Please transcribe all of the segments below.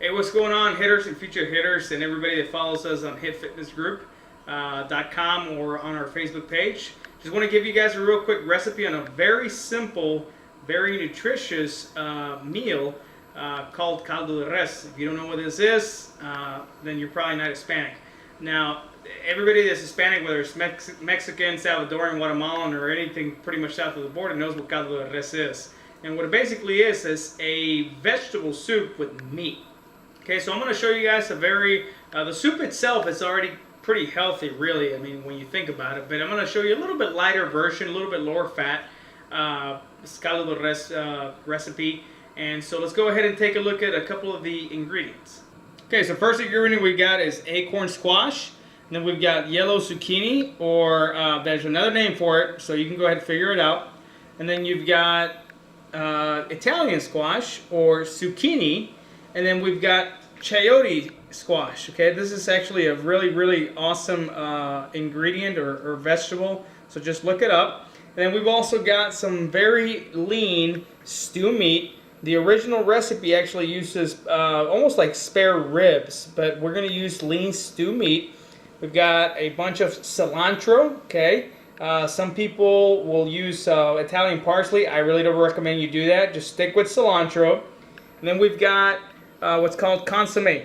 Hey, what's going on, hitters and future hitters, and everybody that follows us on HIITfitnessgroup.com or on our Facebook page? Just want to give you guys a real quick recipe on a very simple, very nutritious meal called Caldo de res. If you don't know what this is, then you're probably not Hispanic. Now, everybody that's Hispanic, whether it's Mexican, Salvadoran, Guatemalan, or anything pretty much south of the border, knows what Caldo de res is. And what it basically is a vegetable soup with meat. Okay, so I'm going to show you guys the soup itself is already pretty healthy, really, I mean, when you think about it. But I'm going to show you a little bit lighter version, a little bit lower fat, caldo de res recipe. And so let's go ahead and take a look at a couple of the ingredients. Okay, so first ingredient we got is acorn squash. And then we've got yellow zucchini, or there's another name for it, so you can go ahead and figure it out. And then you've got Italian squash, or zucchini. And then we've got chayote squash. Okay, this is actually a really awesome ingredient or vegetable, so just look it up. And then we've also got some very lean stew meat. The original recipe actually uses almost like spare ribs, but we're going to use lean stew meat. We've got a bunch of cilantro. Okay, some people will use Italian parsley. I really don't recommend you do that. Just stick with cilantro. And then we've got what's called consomme.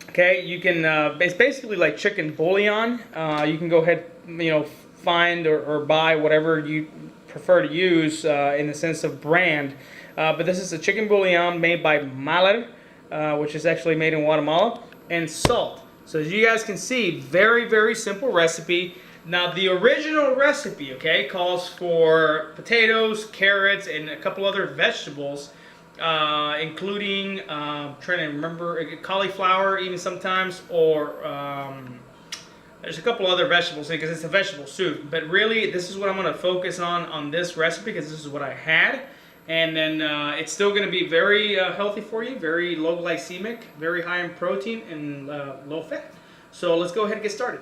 Okay, you can it's basically like chicken bouillon. You can go ahead, find or buy whatever you prefer to use in the sense of brand. But this is a chicken bouillon made by Maler, which is actually made in Guatemala, and salt. So as you guys can see, very simple recipe. Now the original recipe, okay, calls for potatoes, carrots, and a couple other vegetables. Including, trying to remember, cauliflower even sometimes, or there's a couple other vegetables because it's a vegetable soup. But really, this is what I'm going to focus on this recipe, because this is what I had. And then it's still going to be very healthy for you, very low glycemic, very high in protein, and low fat. So let's go ahead and get started.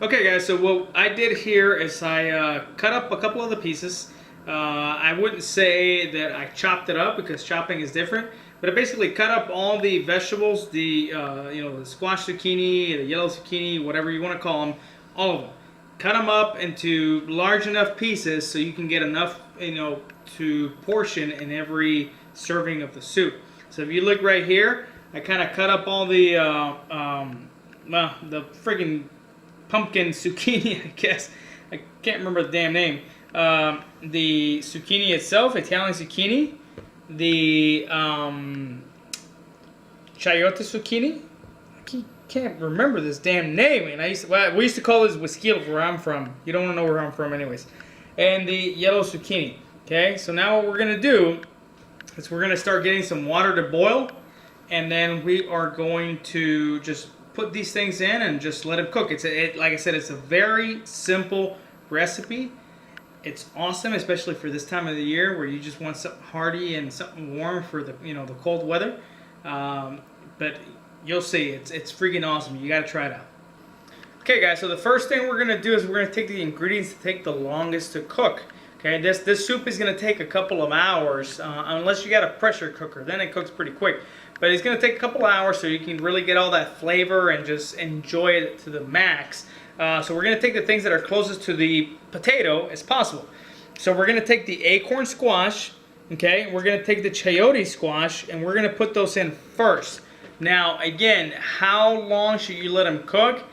Okay guys, so what I did here is I cut up a couple of the pieces. I wouldn't say that I chopped it up, because chopping is different, but I basically cut up all the vegetables, the the squash zucchini, the yellow zucchini, whatever you want to call them, all of them. Cut them up into large enough pieces so you can get enough, to portion in every serving of the soup. So if you look right here, I kind of cut up all the the friggin' pumpkin zucchini, I guess. I can't remember the damn name. The zucchini itself, Italian zucchini, the chayote zucchini. I can't remember this damn name, and we used to call this whiskey where I'm from. You don't want to know where I'm from, anyways. And the yellow zucchini. Okay, so now what we're gonna do is we're gonna start getting some water to boil, and then we are going to just put these things in and just let them cook. Like I said, it's a very simple recipe. It's awesome, especially for this time of the year where you just want something hearty and something warm for the the cold weather. But you'll see, it's freaking awesome. You gotta try it out. Okay, guys. So the first thing we're gonna do is we're gonna take the ingredients that take the longest to cook. Okay, this soup is gonna take a couple of hours, unless you got a pressure cooker. Then it cooks pretty quick. But it's gonna take a couple of hours so you can really get all that flavor and just enjoy it to the max. So we're going to take the things that are closest to the potato as possible. So we're going to take the acorn squash, okay? We're going to take the chayote squash, and we're going to put those in first. Now, again, how long should you let them cook?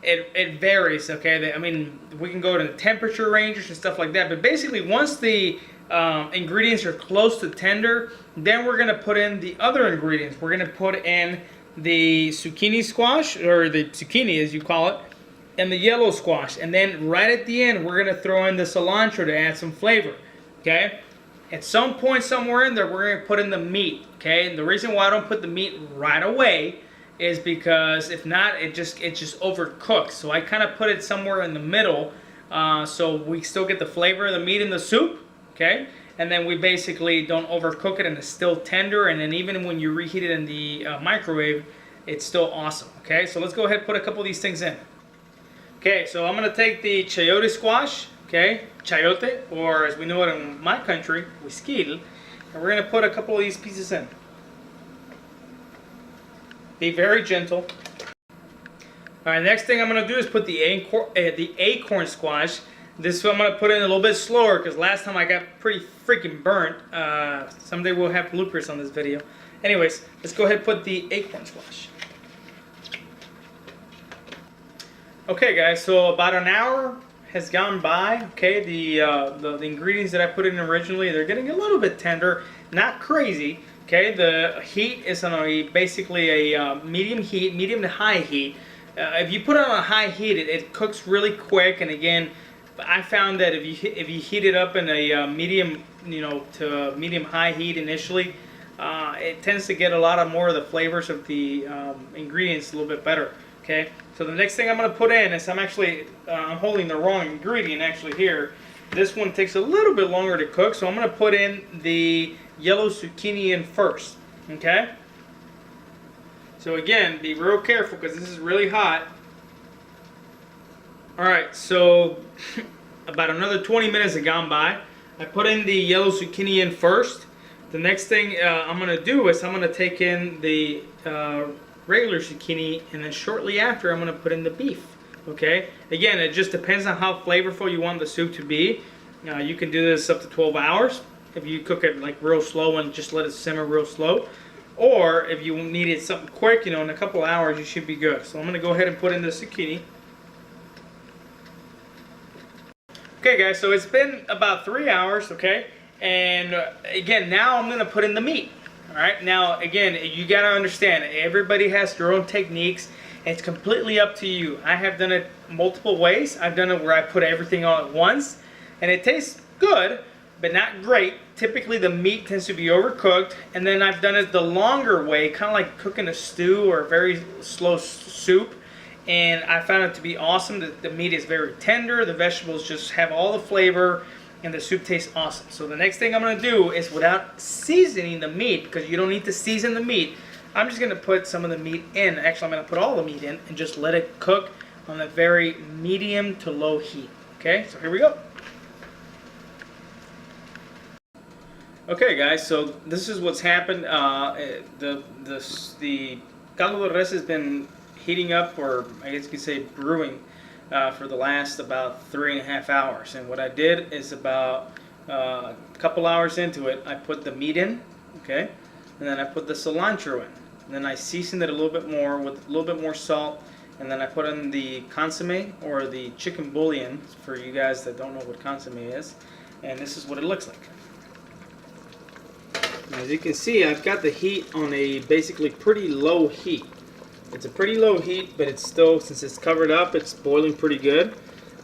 It varies, okay? I mean, we can go to the temperature ranges and stuff like that. But basically, once the ingredients are close to tender, then we're going to put in the other ingredients. We're going to put in the zucchini squash, or the zucchini as you call it, and the yellow squash, and then right at the end we're going to throw in the cilantro to add some flavor. Okay, at some point somewhere in there we're going to put in the meat. Okay, and the reason why I don't put the meat right away is because if not, it just overcooks. So I kind of put it somewhere in the middle, so we still get the flavor of the meat in the soup. Okay, and then we basically don't overcook it, and it's still tender, and then even when you reheat it in the microwave, it's still awesome. Okay, so let's go ahead and put a couple of these things in. Okay, so I'm going to take the chayote squash, okay, chayote, or as we know it in my country, whiskey, and we're going to put a couple of these pieces in. Be very gentle. All right, next thing I'm gonna do is put the acorn squash. This one I'm gonna put in a little bit slower because last time I got pretty freaking burnt. Someday we'll have bloopers on this video. Anyways, let's go ahead and put the acorn squash. Okay, guys, so about an hour has gone by. Okay, the ingredients that I put in originally, they're getting a little bit tender, not crazy. Okay, the heat is on basically a medium heat, medium to high heat. If you put it on a high heat, it cooks really quick. And again, I found that if you heat it up in a medium, to medium high heat initially, it tends to get a lot more of the flavors of the ingredients a little bit better. Okay, so the next thing I'm going to put in is I'm holding the wrong ingredient actually here. This one takes a little bit longer to cook, so I'm going to put in the yellow zucchini in first. Okay. So again, be real careful because this is really hot. Alright, so about another 20 minutes have gone by. I put in the yellow zucchini in first. The next thing I'm going to do is I'm going to take in the regular zucchini, and then shortly after I'm going to put in the beef. Okay? Again, it just depends on how flavorful you want the soup to be. You can do this up to 12 hours if you cook it like real slow and just let it simmer real slow. Or if you needed something quick, in a couple hours you should be good. So I'm going to go ahead and put in the zucchini. Okay guys, so it's been about 3 hours, okay? And again, now I'm going to put in the meat. Alright, now again, you got to understand, everybody has their own techniques. It's completely up to you. I have done it multiple ways. I've done it where I put everything all at once. And it tastes good, but not great. Typically the meat tends to be overcooked, and then I've done it the longer way, kind of like cooking a stew or a very slow soup, and I found it to be awesome. The meat is very tender, the vegetables just have all the flavor, and the soup tastes awesome. So the next thing I'm going to do is, without seasoning the meat, because you don't need to season the meat, I'm just going to put some of the meat in. Actually, I'm going to put all the meat in and just let it cook on a very medium to low heat. Okay, so here we go. Okay guys, so this is what's happened. The caldo de res has been heating up, or I guess you could say brewing, for the last about 3.5 hours. And what I did is about a couple hours into it, I put the meat in, okay, and then I put the cilantro in. And then I seasoned it a little bit more with a little bit more salt, and then I put in the consomme, or the chicken bouillon, for you guys that don't know what consomme is. And this is what it looks like. As you can see, I've got the heat on a basically pretty low heat. It's a pretty low heat, but it's still, since it's covered up, it's boiling pretty good.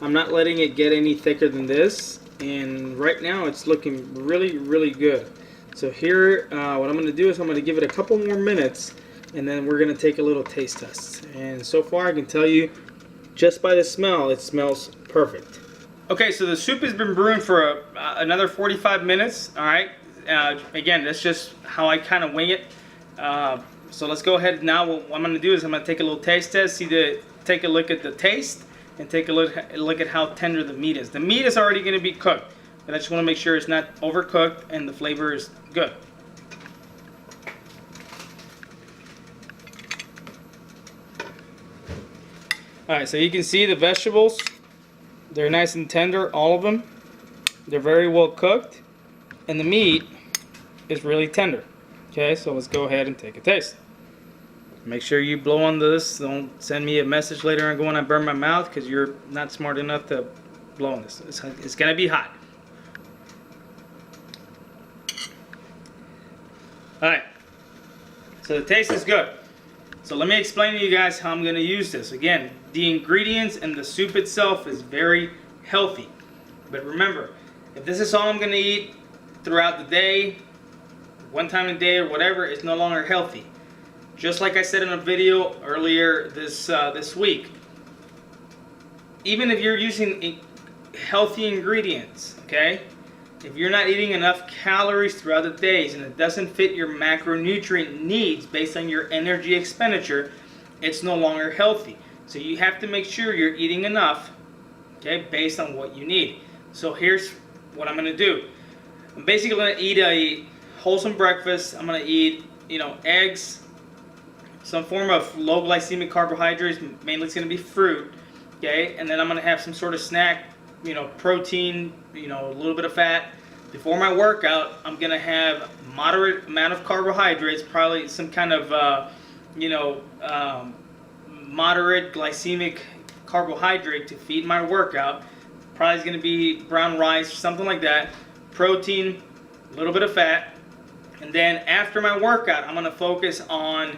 I'm not letting it get any thicker than this, and right now it's looking really, really good. So here, what I'm going to do is I'm going to give it a couple more minutes, and then we're going to take a little taste test. And so far I can tell you, just by the smell, it smells perfect. Okay, so the soup has been brewing for another 45 minutes, alright? Again, that's just how I kind of wing it. So let's go ahead now. What I'm going to do is I'm going to take a little taste test, take a look at the taste, and take a look at how tender the meat is. The meat is already going to be cooked, but I just want to make sure it's not overcooked and the flavor is good. Alright, so you can see the vegetables, they're nice and tender, all of them. They're very well cooked, and the meat is really tender. Okay, so let's go ahead and take a taste. Make sure you blow on this. Don't send me a message later on going I burn my mouth, because you're not smart enough to blow on this. It's gonna be hot. Alright, so the taste is good. So let me explain to you guys how I'm gonna use this. Again, the ingredients and the soup itself is very healthy. But remember, if this is all I'm gonna eat throughout the day, one time a day or whatever, it's no longer healthy. Just like I said in a video earlier this week, even if you're using healthy ingredients, okay, if you're not eating enough calories throughout the days and it doesn't fit your macronutrient needs based on your energy expenditure, it's no longer healthy. So you have to make sure you're eating enough, okay, based on what you need. So here's what I'm going to do. I'm basically going to eat a wholesome breakfast. I'm going to eat, eggs, some form of low glycemic carbohydrates. Mainly it's going to be fruit. Okay, and then I'm going to have some sort of snack, you know, protein, you know, a little bit of fat. Before my workout, I'm going to have moderate amount of carbohydrates, probably some kind of, you know, moderate glycemic carbohydrate to feed my workout. Probably is going to be brown rice or something like that. Protein, a little bit of fat. And then after my workout, I'm going to focus on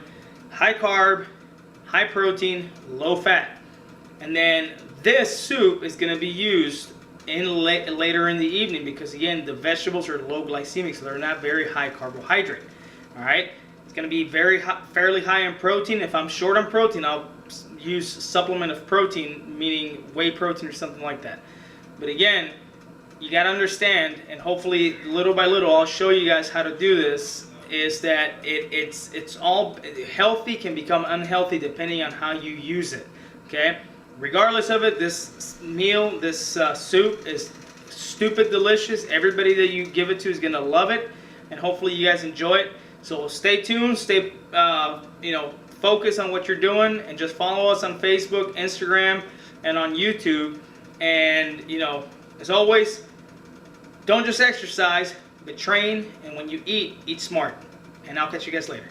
high carb, high protein, low fat. And then this soup is going to be used later in the evening, because again, the vegetables are low glycemic, so they're not very high carbohydrate. All right, it's going to be fairly high in protein. If I'm short on protein, I'll use supplement of protein, meaning whey protein or something like that. But again, you got to understand, and hopefully little by little I'll show you guys how to do this, is that it's all healthy can become unhealthy depending on how you use it. Okay, regardless of it, this meal, this soup is stupid delicious. Everybody that you give it to is going to love it, and hopefully you guys enjoy it. So stay tuned, stay you know, focus on what you're doing, and just follow us on Facebook, Instagram, and on YouTube. And you know, as always, don't just exercise, but train, and when you eat, eat smart. And I'll catch you guys later.